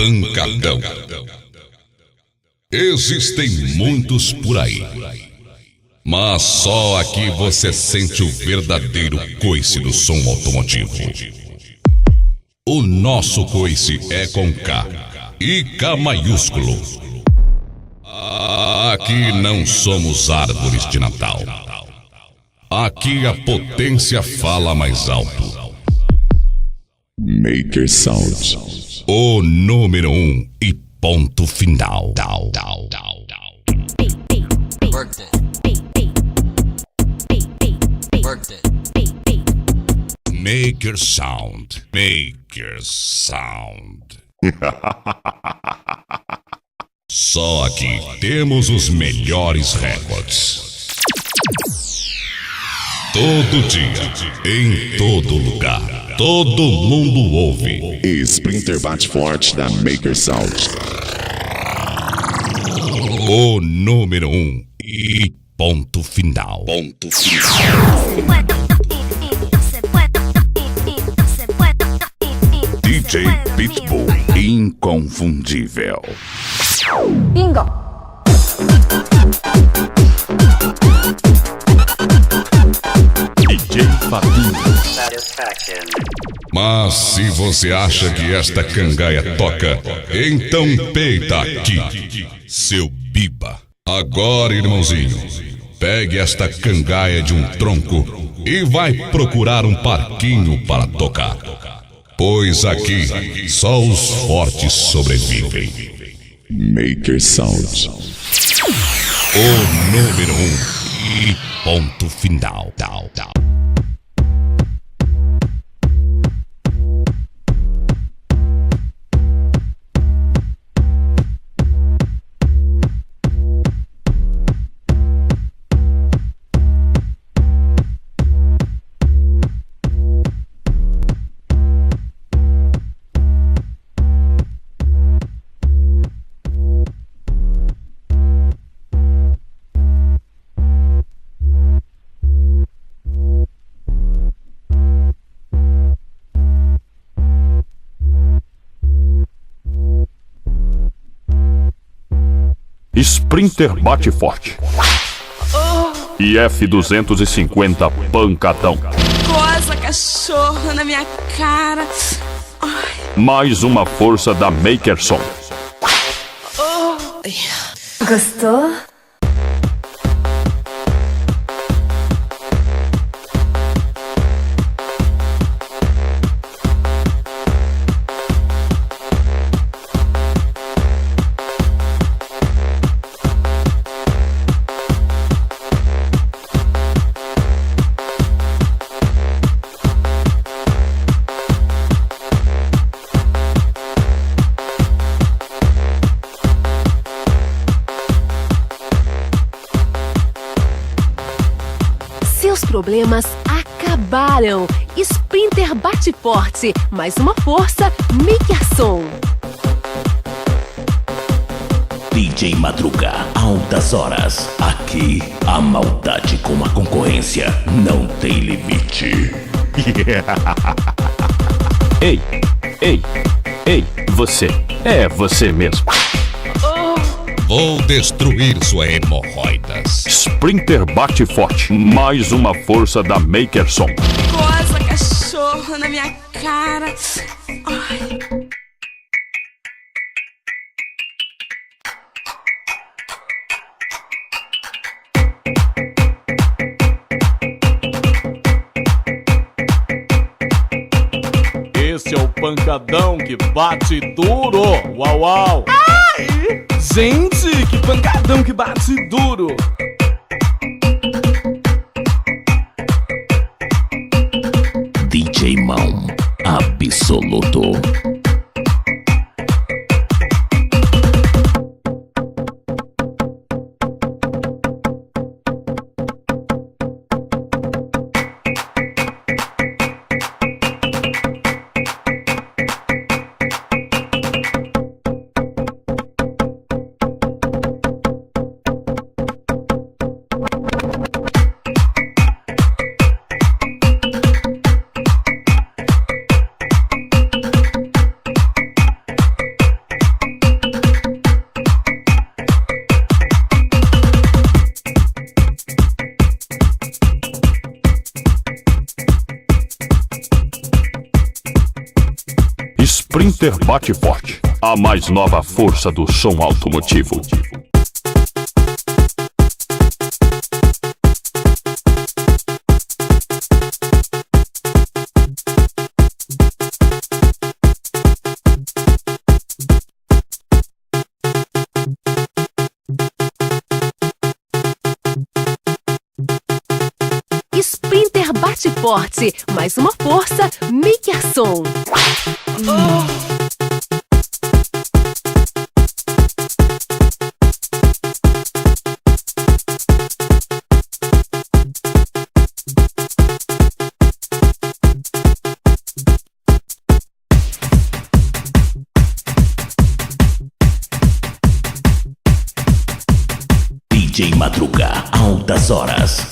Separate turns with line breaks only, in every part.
Pancadão. Existem muitos por aí, mas só aqui você sente o verdadeiro coice do som automotivo. O nosso coice é com K e K maiúsculo. Aqui não somos árvores de Natal. Aqui a potência fala mais alto.
Maker Sound.
O número 1 e ponto final. Maker Sound. Maker Sound. Só aqui temos os melhores recordes. Todo dia, em todo lugar, todo mundo ouve.
Sprinter bate forte da Maker Sound.
O número 1 e ponto final. Ponto final. DJ Pitbull, inconfundível.
Bingo!
DJ Fabinho.
Mas se você acha que esta cangaia toca, então peita aqui, seu biba. Agora, irmãozinho, pegue esta cangaia de um tronco e vai procurar um parquinho para tocar. Pois aqui só os fortes sobrevivem.
Maker Sound.
O número 1 e ponto final.
Sprinter bate forte. E F250 pancadão.
Coisa, cachorro na minha cara. Ai.
Mais uma força da Maker Sound.
Gostou?
Seus problemas acabaram. Sprinter bate forte. Mais uma força, Maker Sound.
DJ Madruga, altas horas. Aqui, a maldade com a concorrência não tem limite.
Ei, você. É você mesmo.
Vou destruir sua hemorroidas.
Sprinter bate forte. Mais uma força da Maker Sound.
Coisa, cachorro na minha cara. Ai.
Esse é o pancadão que bate duro. Uau, uau. Ai! Gente, que pancadão que bate duro.
DJ Mão absoluto.
Sprinter bate forte, a mais nova força do som automotivo.
Sprinter bate forte, mais uma força, Maker Som.
DJ Madruga, altas horas.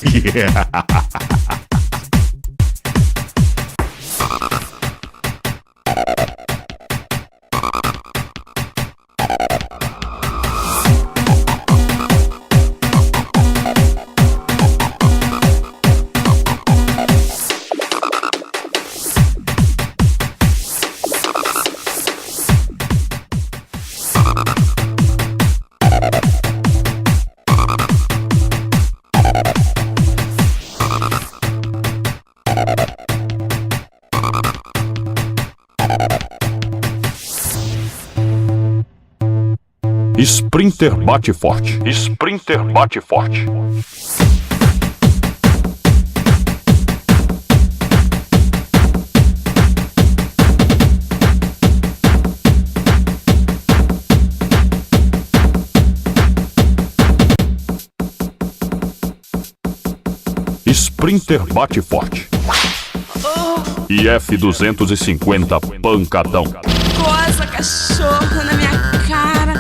Sprinter bate forte. Sprinter bate forte. Sprinter bate forte. IF-250 pancadão.
Goza, cachorro, na minha cara.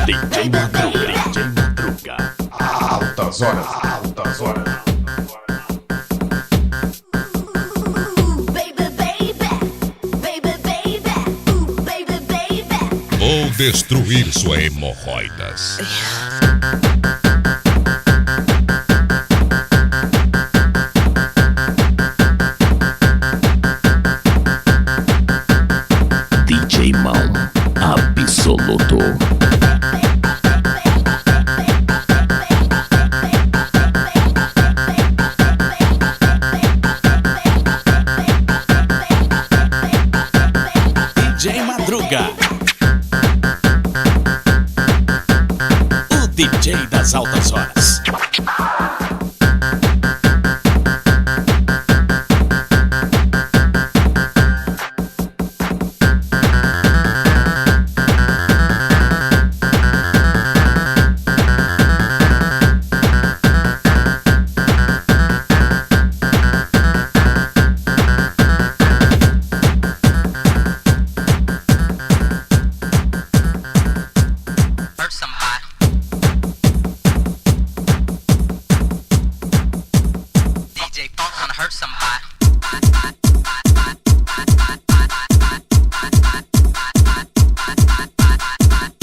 DJ Madruga.
Altas horas, altas horas.
Vou destruir sua hemorroidas.
DJ Mão, absoluto.
DJ Madruga, o DJ das altas horas.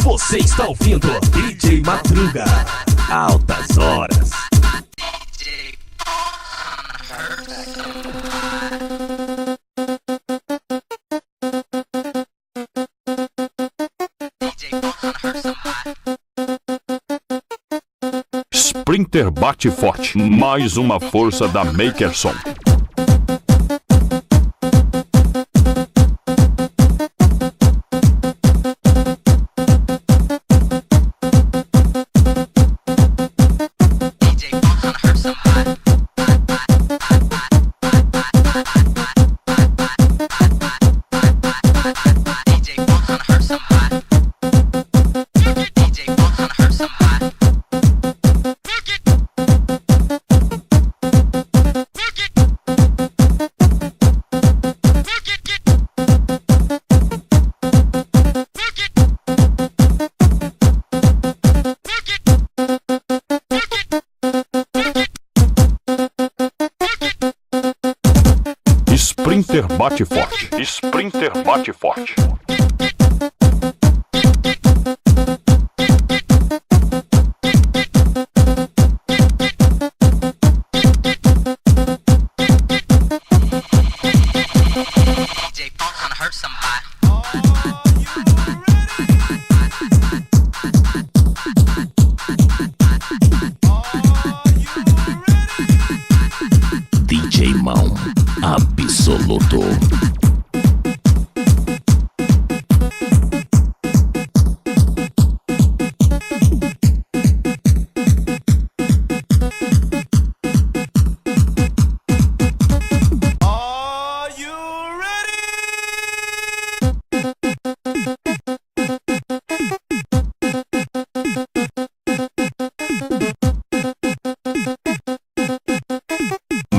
Você está ouvindo DJ Madruga, altas horas.
Sprinter bate forte, mais uma força da Maker Som. Sprinter bate forte. Sprinter bate forte.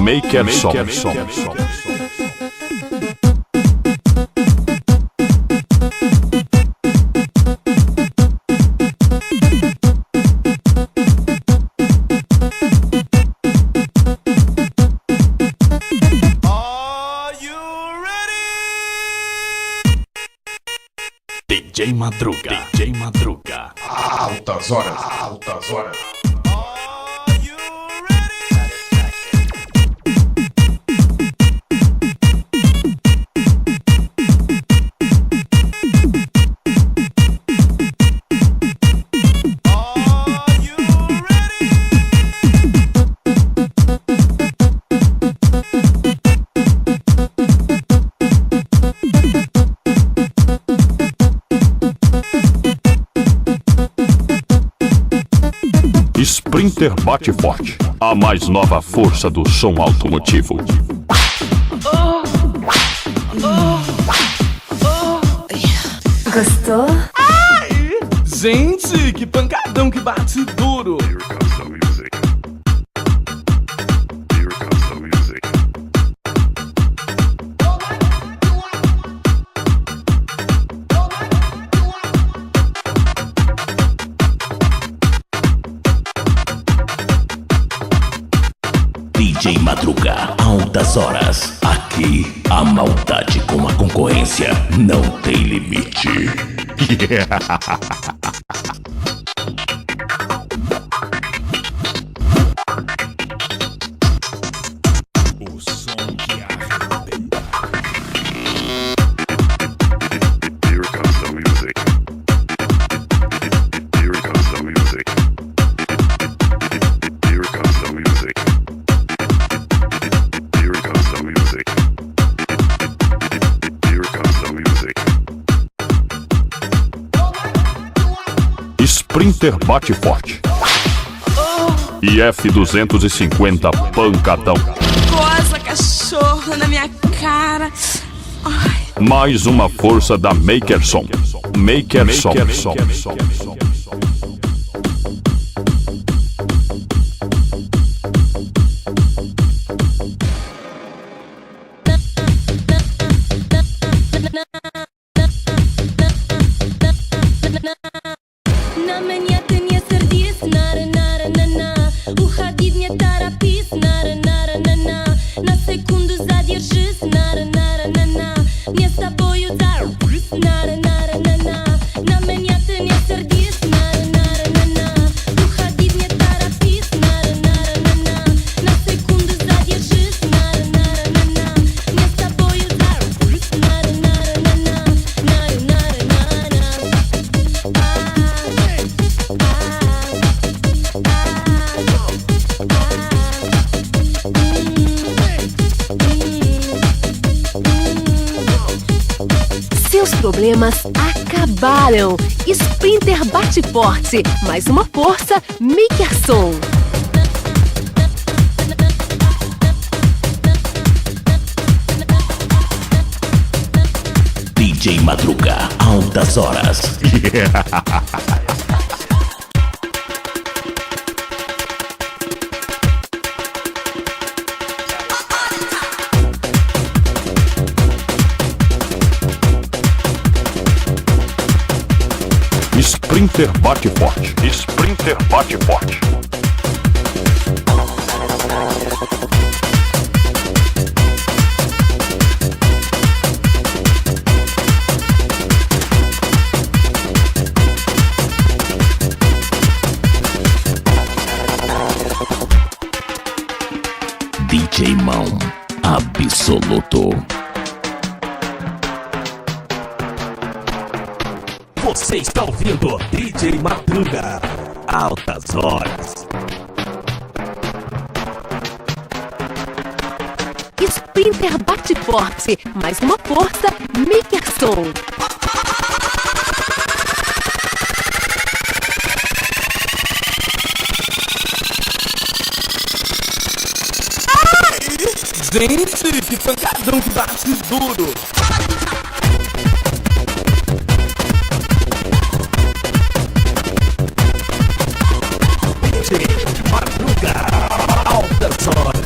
Makerson.
DJ Madruga. DJ Madruga.
Altas horas, altas horas.
Sprinter bate forte, a mais nova força do som automotivo.
Gostou?
Gente, que pancadão que bate duro.
DJ Madruga, altas horas. Aqui a maldade com a concorrência não tem limite.
O som que arrebenta.
Here comes the music. Here comes the music. Here comes the music. Here comes the music. Here comes the music.
Sprinter bate forte. E F250 pancadão.
Coisa, cachorro na minha cara. Ai.
Mais uma força da Makerson. Makerson.
На меня ты не сердись, на-на-на-на-на. Уходить не торопись, на-на-на-на-на. На секунду задержись, на-на-на-на-на. Мне с тобою зарвись, на-на-на-на-на. На меня ты не сердись, на-на-на-на-на. Уходить не торопись, на-на-на-на-на. На секунду задержись, на-на-на-на-на. Мне с тобою зарвись, на-на-на-на-на.
Seus problemas acabaram. Sprinter bate forte. Mais uma força, Makerson.
DJ Madruga, altas horas.
Sprinter bate forte. Sprinter bate forte.
DJ Mão absoluto.
Você está ouvindo DJ Madruga. Altas horas.
Sprinter bate forte. Mais uma força, Makerson.
Gente, que pancadão que bate duro.
DJ Madruga, altas horas.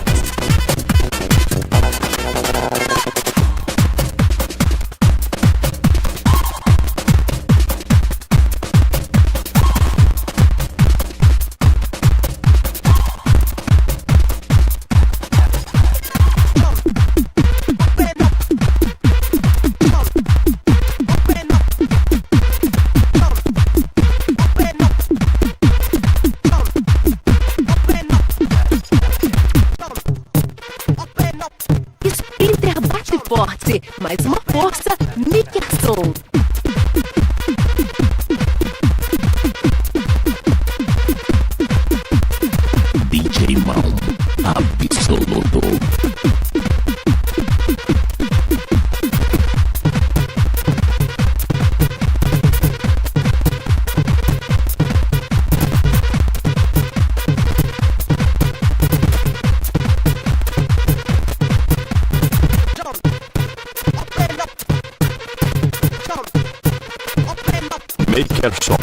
Makerson.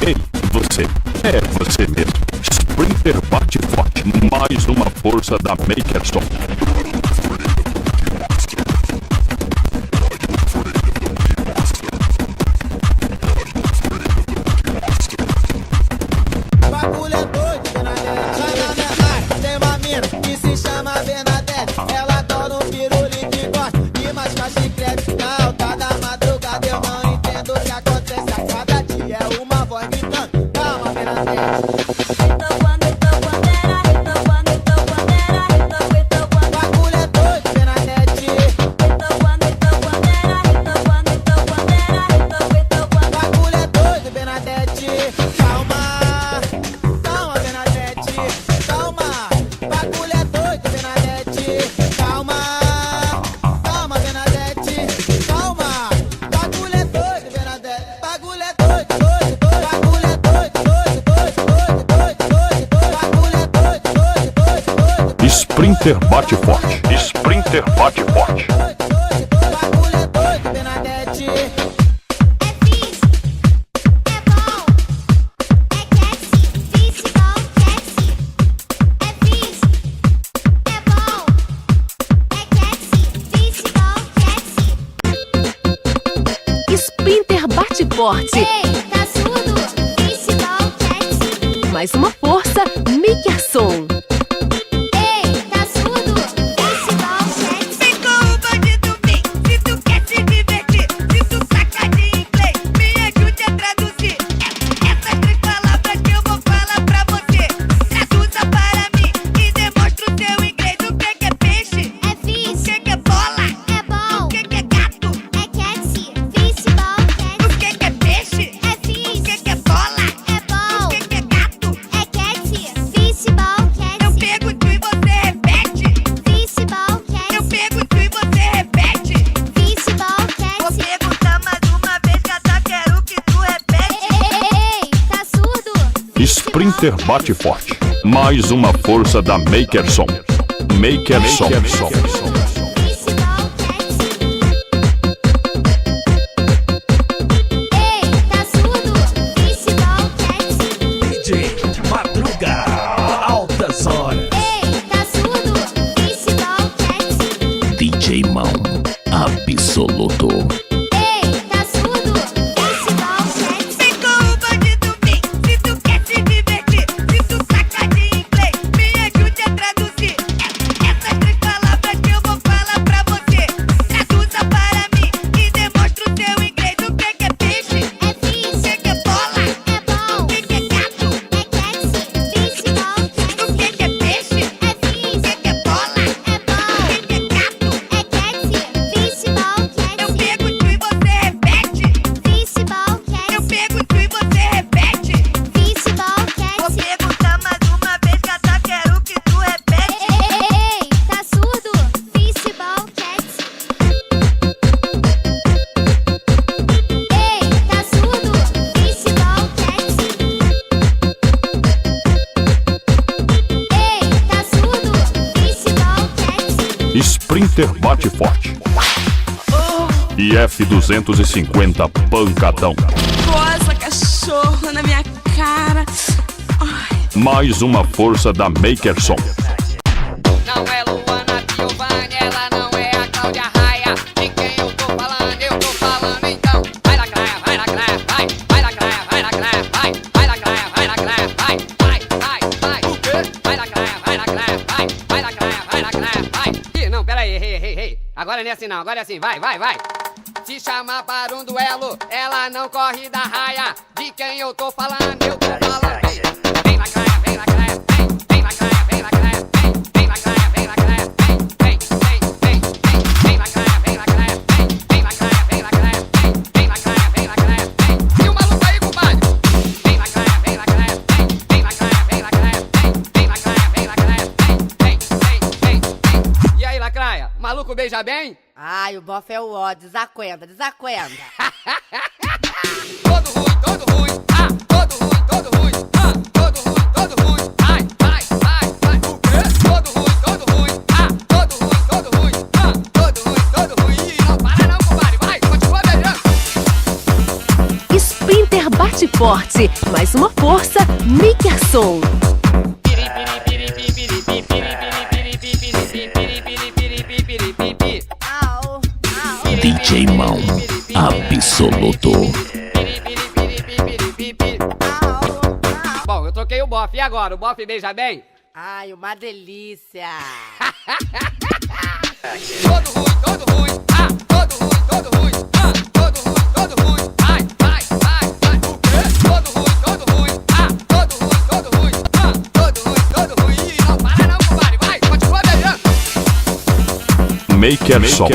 Ei, você, é você mesmo. Sprinter bate forte, mais uma força da Makerson.
Bagulho é doido, Bernadette. Vai na minha área, tem uma mina que se chama Bernadette. Ela adora um pirulito e gosta de mascar chiclete. Na alta da madrugada eu não entendo o que acontece. A cada dia é uma voz gritando, calma, Bernadette. Bagulho é doido, Bernadette. Bagulho é doido, Bernadette. Calma, calma, Bernadette. Calma, bagulho é doido, Bernadette. Calma, calma, Bernadette. Calma, bagulho é doido, Bernadette. Bagulho é doido, doido, doido. Bagulho é doido, doido, doido, doido, doido, doido. Bagulho é doido, doido, doido, doido.
Sprinter bate forte. Sprinter bate forte.
Bagulho é doido, Bernadette.
Sprinter bate forte.
Ei, tá surdo? Fishball Cat.
Mais uma força, Makerson.
Ei, tá surdo? Fishball Cat.
Vem com o bandido bem, se tu quer se divertir. Se tu saca de inglês, me ajude a traduzir. Essas três palavras que eu vou falar pra você. Traduza para mim e demonstra o teu inglês. O que é peixe?
É fish.
O que é bola?
É ball.
O que é gato?
É cat. Fishball Cat.
O que é peixe?
É fish.
O que é bola?
É ball.
O que é gato?
É cat. Fishball Cat.
Eu pergunto e você repete.
Fishball Cat.
Eu pergunto e você repete.
Fishball
Vou
Cat.
perguntar mais uma vez, gata, quero que tu repete.
Ei, tá surdo?
Sprinter bate forte. Mais uma força da Makerson. Makerson.
Fishball Cat. Ei, tá surdo? Fishball Cat.
DJ Madruga, altas horas.
Ei, tá surdo? Fishball Cat.
DJ Mão absoluto.
Ei, tá surdo? Fishball Cat.
Vem com o bandido bem, se tu quer se divertir. Se tu saca de inglês, me ajude a traduzir. Essas três palavras que eu vou falar pra você. Traduza para mim e demonstra o teu inglês. O que é peixe?
É fish.
O que é bola?
É ball.
O que é gato?
É cat. Fishball Cat.
O que é peixe?
É fish.
O que é bola?
É ball.
O que é gato?
É cat. Fishball Cat.
Eu pergunto e você repete.
Fishball Cat.
Eu pergunto e você repete.
Fishball
Vou
Cat.
perguntar mais uma vez, gata, quero que tu repete.
Ei, tá surdo? Fishball Cat. Ei, tá surdo? Fishball Cat. Ei, tá surdo? Fishball Cat.
Sprinter bate forte. E F250 pancadão.
Rosa, cachorro na minha cara. Ai.
Mais uma força da Makerson.
Não é Luana Piovani, ela não é a Cláudia Raia. De quem eu tô falando então. Vai na graia, vai na graia, vai. Vai na graia, vai na graia, vai. Vai na graia, vai na graia, vai. Vai, vai, vai. O quê? Vai na graia, vai na graia, vai. Vai na graia, vai na graia, vai. Ih, não, peraí, ei. Agora não é assim não, agora é assim, vai. Se chamar para um duelo, ela não corre da raia. De quem eu tô falando, eu tô falando. Vem na graia, vem na graia, vem na graia, vem na graia, vem na graia, vem na graia, vem na graia, vem na graia, vem na graia, vem na graia, vem na graia, vem na graia, e o maluco aí, compadre? Vem na graia, vem na graia, vem na graia, vem na graia, vem na graia, vem na graia, vem. E aí, lacraia, maluco beija bem?
Ai, o bofe é o ó, desacuenda.
Todo ruim, todo ruim, todo ruim.
forte, mais uma força, Maker Som.
DJ Mão Absoluto.
Bom, eu troquei o bofe. E agora? O bofe beija bem?
Ai, uma delícia.
Todo ruim, todo ruim. Ah, todo ruim, todo ruim. Ah, todo ruim, todo ruim. Vai, vai, vai, vai. O quê? Todo ruim, todo ruim. Ah, todo ruim, todo ruim. Ah, todo ruim, todo ruim. Ih, não para não, compadre. Vai, continua beijando.
Maker Som.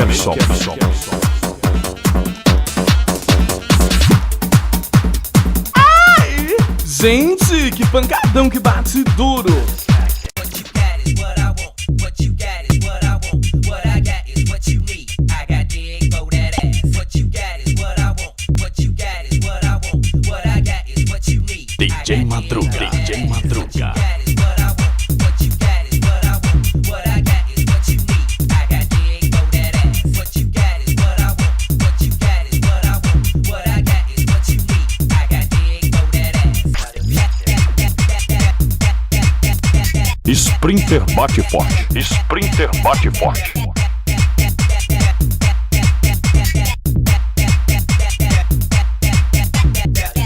Gente, que pancadão que bate duro.
DJ Madruga. DJ Madruga.
Sprinter bate forte. Sprinter bate forte.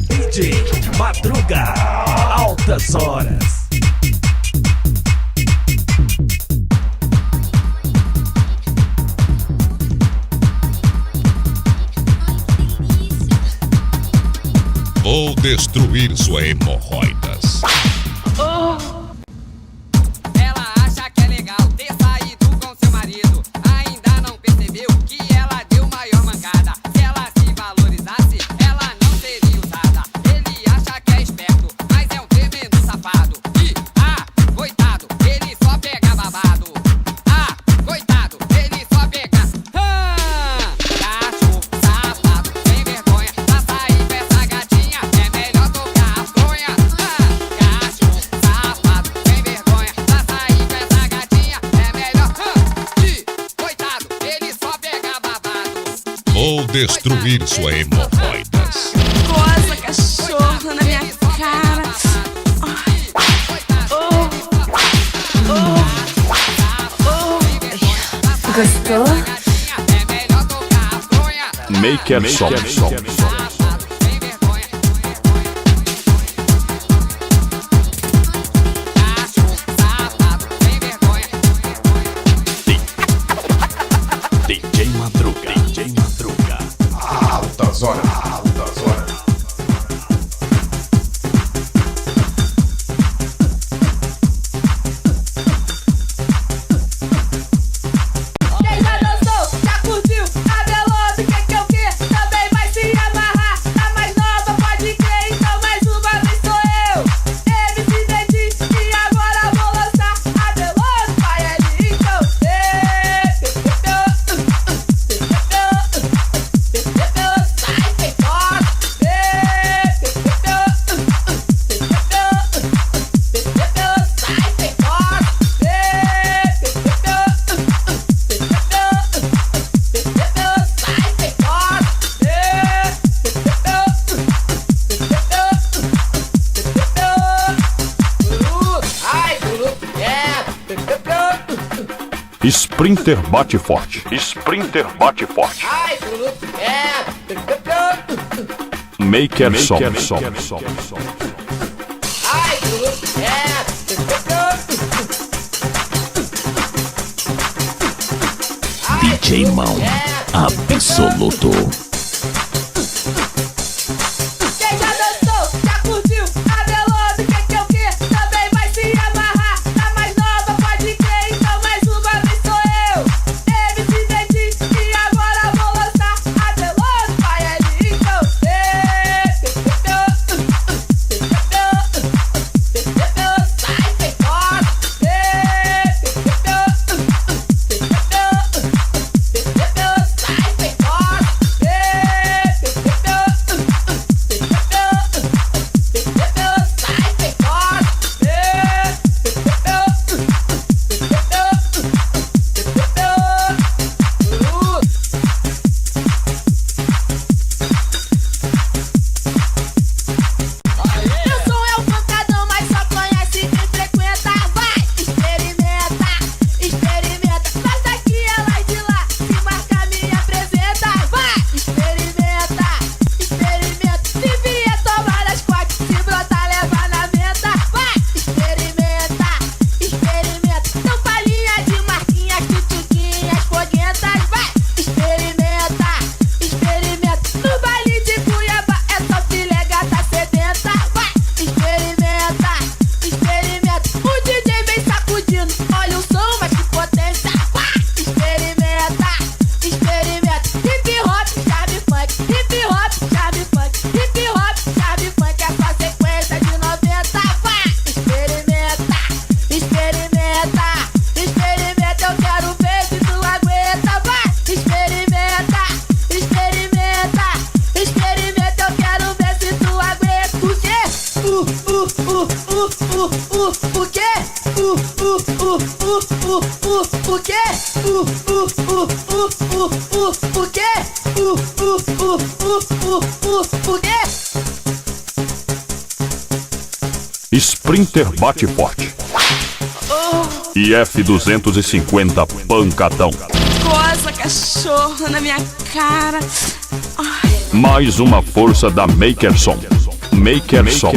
DJ Madruga, altas horas.
Vou destruir sua hemorroidas.
Ela acha que é legal ter saído com seu marido. Ainda não percebeu que ela deu maior mancada. Se ela se valorizasse, ela não seria usada. Ele acha que é esperto, mas é um tremendo safado. E, coitado, ele só pega babado. Coitado, ele só pega. Gato, safado, sem vergonha. Pra sair com essa gatinha, é melhor tocar a fronha. Gato, safado, sem vergonha. Pra sair com essa gatinha, é melhor. Coitado, ele só pega babado.
Vou destruir sua hemorroidas.
Goza, cachorro, na minha cara.
Gostou?
Maker Som.
DJ Madruga. DJ Madruga.
Altas horas. Altas horas.
Quem já dançou, já curtiu, abelou do que eu quer, também vai se amarrar. A mais nova pode crer, então mais uma vez sou eu. MC Dente, e agora vou lançar. Abelou do pai ali, então. Sai, sem toque. Sai, sem toque.
Sprinter bate forte. Sprinter bate forte. Maker Som.
DJ Mão Absoluto.
Quem já dançou, já curtiu, abelou do que eu quer, também vai se amarrar. A mais nova pode crer, então mais uma vez sou eu. MC Dente, e agora vou lançar. Abelou do pai ali, então. Sai, sem toque. Sai, sem toque.
O quê? O quê? O quê? O quê?
Sprinter bate forte. E F250 pancadão.
Coisa, cachorro na minha cara.
Mais uma força da Makerson. Makerson.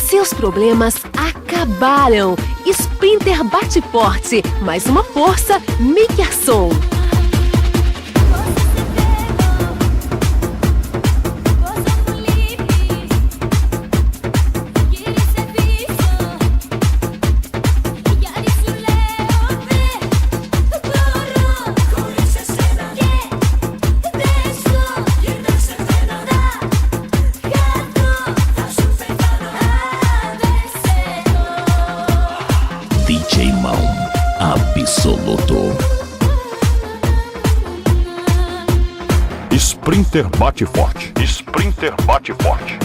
Seus problemas acabaram. Sprinter bate forte. Mais uma força, Makerson.
DJ Mão absoluto.
Sprinter bate forte. Sprinter bate forte.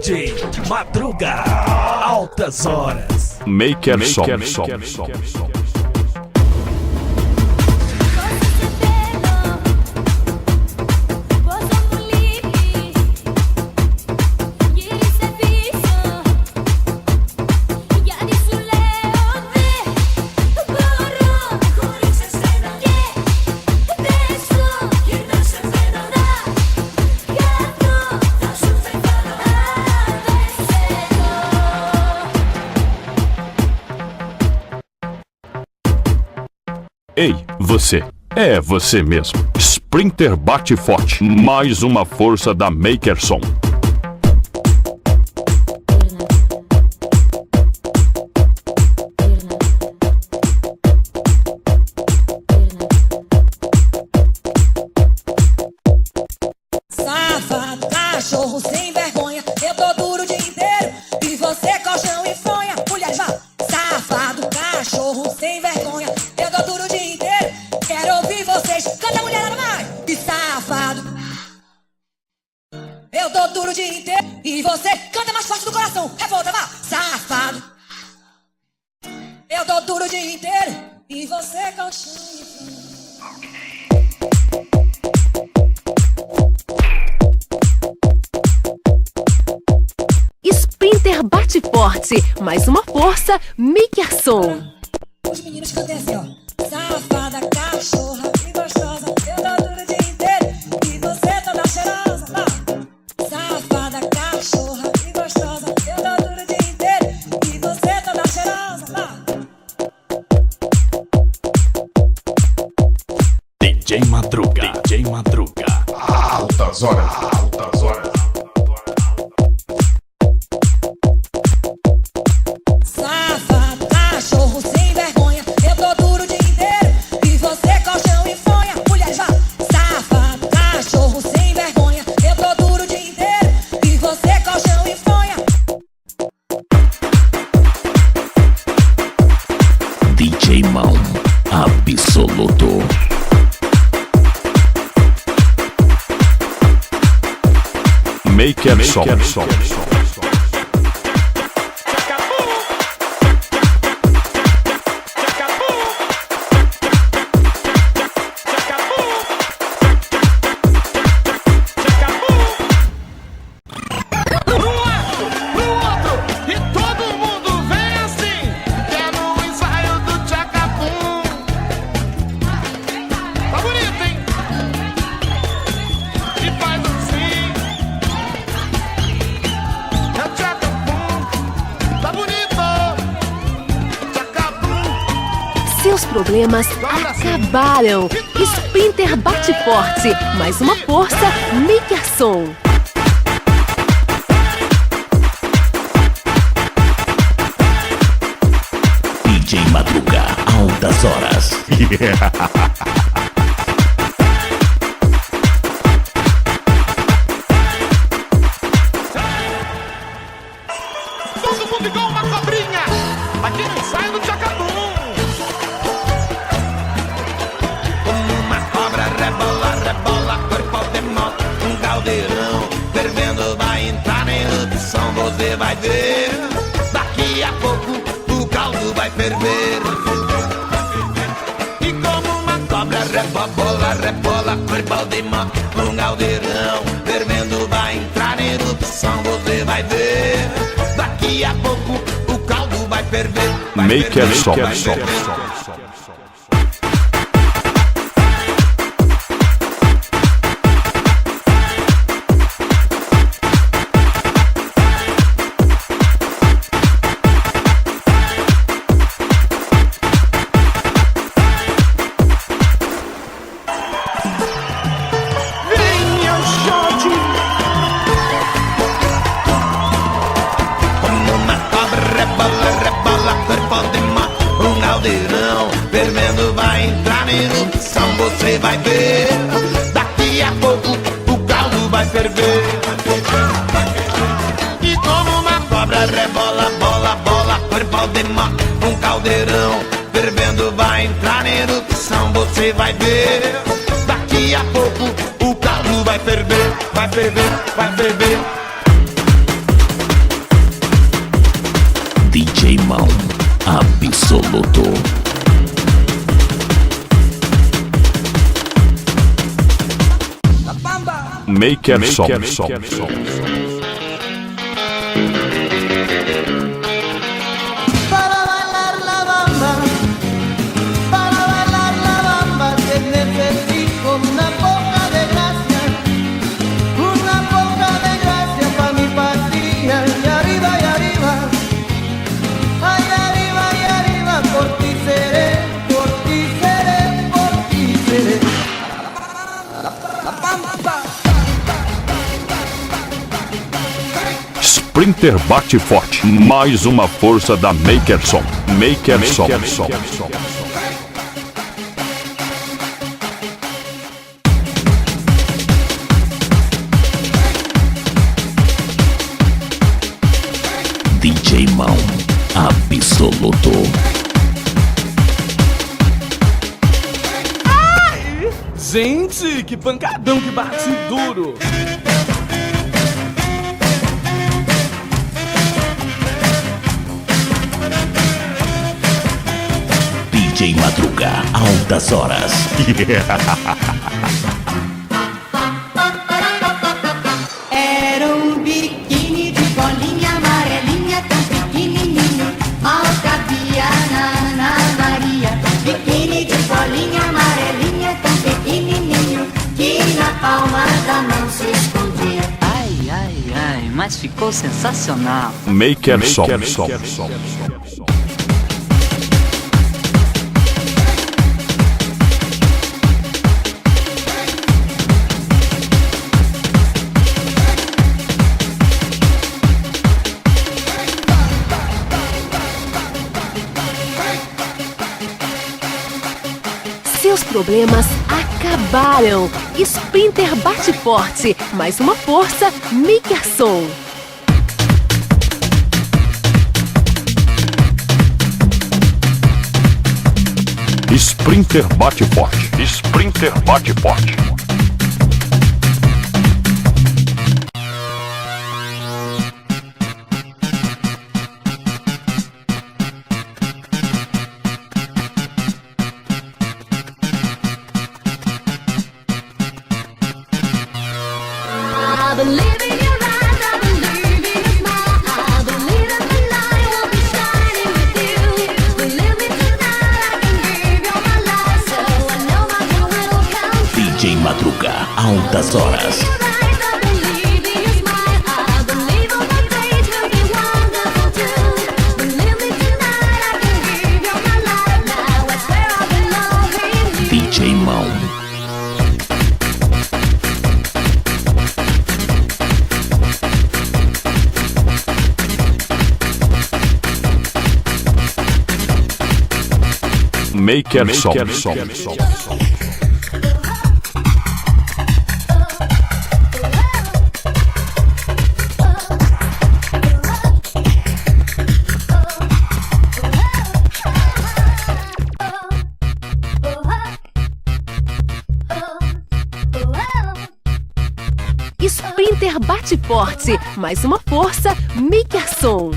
DJ Madruga, altas horas.
Makerson. Ei, você. É você mesmo. Sprinter bate forte. Mais uma força da Makerson.
Safado, cachorro sem vergonha. Eu tô duro o dia inteiro. E você colchão e fronha. Mulheres, vá. Safado, cachorro sem vergonha. Eu tô duro o dia inteiro. Quero ouvir vocês. Canta, mulherada, mais. E safado. Eu tô duro o dia inteiro. E você canta mais forte do coração. Revolta, vá. Safado. Eu tô duro o dia inteiro. E você colchão e fronha.
Sprinter bate forte. Mais uma força, Makerson.
Os meninos cantem assim, ó. Safada, cachorra e gostosa. Eu tô duro o dia inteiro. E você toda cheirosa. Ó. Safada, cachorra e gostosa. Eu tô duro o dia inteiro. E você toda cheirosa. Ó.
DJ Madruga.
Altas horas.
Safado, cachorro sem vergonha. Eu tô duro o dia inteiro. E você colchão e fronha. Mulheres, vá. Safado, cachorro sem vergonha. Eu tô duro o dia inteiro. E você colchão e fronha.
DJ Mão absoluto.
Makerson.
problemas acabaram. Sprinter bate forte. Mais uma força, Maker Som.
DJ Madruga, altas horas.
Todo mundo igual uma cobrinha. Aqui não sai do Tchacabum. Como uma cobra rebola, rebola, corpo de moto, caldeirão fervendo, vai entrar na erupção, você vai ver. Daqui a pouco o caldo vai ferver. E como uma cobra rebola, rebola, corpo de moto, caldeirão fervendo, vai entrar na erupção, você vai ver. Daqui a pouco o caldo vai ferver.
Maker Som.
Fervendo, vai entrar na erupção, você vai ver. Daqui a pouco o caldo vai ferver. E como uma cobra rebola, bola, bola, corpo de moto, caldeirão fervendo, vai entrar na erupção, você vai ver. Daqui a pouco o caldo vai ferver, vai ferver, vai ferver.
DJ Mão absoluto.
Maker Som.
Para bailar la bamba, te necesito una poca de gracia para mi patria. Y arriba, ay arriba, por ti seré, por ti seré, por ti seré. La bamba.
Sprinter bate forte. Mais uma força da Maker Som. Maker Som.
DJ Mão absoluto.
Ai! Gente, que pancadão que bate duro.
DJ Madruga, altas horas.
Era um biquíni de bolinha amarelinha, tão pequenininho, mal cabia na Ana Maria. Biquíni de bolinha amarelinha, tão pequenininho, que na palma da mão se escondia.
Ai, mas ficou sensacional.
Maker Som.
Seus problemas acabaram. Sprinter bate forte. Mais uma força, Maker Som.
Sprinter bate forte. Sprinter bate forte.
I believe in your eyes, I believe in your smile, I believe that the light will be shining with you. Believe me tonight, I can give you my life, so I know my good will come true.
DJ Madruga, altas horas.
I believe in your smile, I believe all my days will be wonderful too. Believe me tonight, I can give you my life, now I swear I'll
Maker Som.
Sprinter bate forte, mais uma força, Maker Som.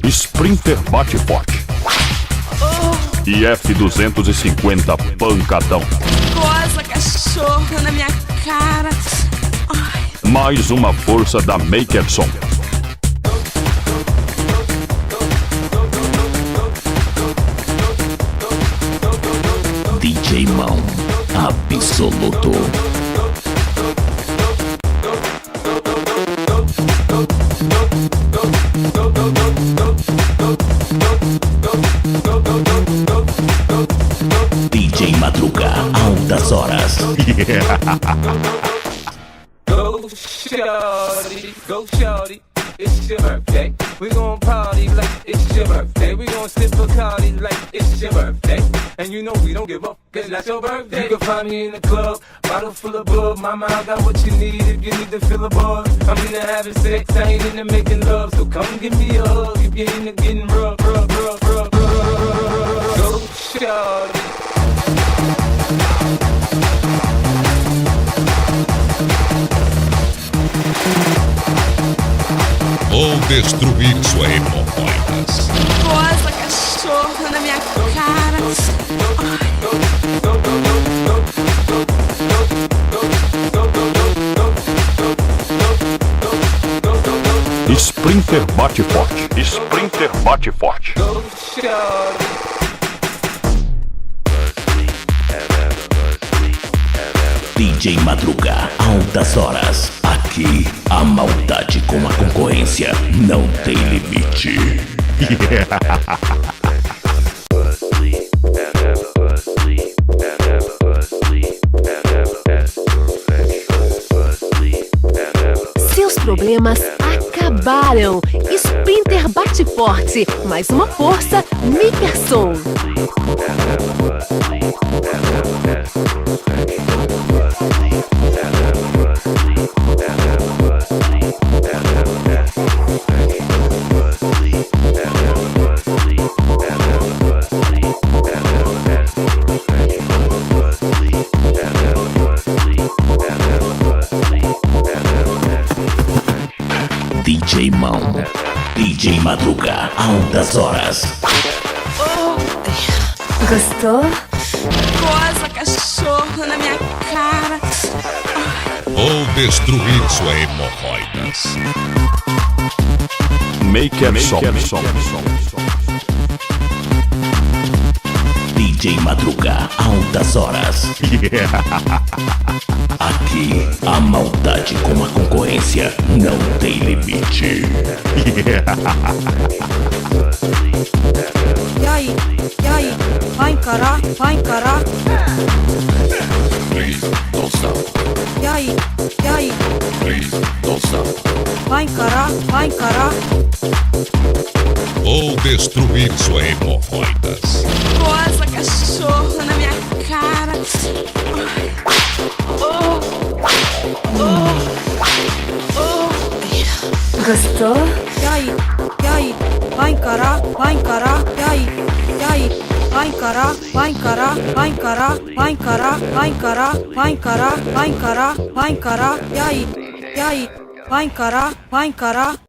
Sprinter bate forte. E F250 pancadão.
Goza, cachorro, na minha cara. Ai.
Mais uma força da Maker Som.
DJ Mão absoluto. DJ Madruga, altas horas.
Go shorty, it's your birthday. We gon' party like it's your birthday. We gon' sip Bacardi like it's your birthday. And you know we don't give up, cause that's your birthday. You can find me in the club, bottle full of bug. Mama, I got what you need if you need to fill a buzz. I'm into having sex, I ain't into making love. So come give me a hug if you're into getting rough. Go shorty.
Vou destruir sua hemorroidas.
Goza, cachorro, na minha cara.
Ai. Sprinter bate forte. Sprinter bate forte.
DJ Madruga, altas horas. Aqui, a maldade com a concorrência não tem limite.
Seus problemas acabaram. Sprinter bate forte, mais uma força, Maker Som.
DJ Mão, DJ Madruga, altas horas.
Gostou?
Goza, cachorro, na minha cara.
Vou destruir sua hemorroidas.
Maker Som.
DJ Madruga, altas horas. Aqui, a maldade com a concorrência não tem limite.
E aí, vai encarar?
Please, don't stop.
E aí,
Please, don't stop.
vai encarar?
Vou destruir sua hemorroidas.
Goza, cachorro, na minha cara.
Gostou?
E aí, vai encarar? E aí, vai encarar? E aí, vai encarar?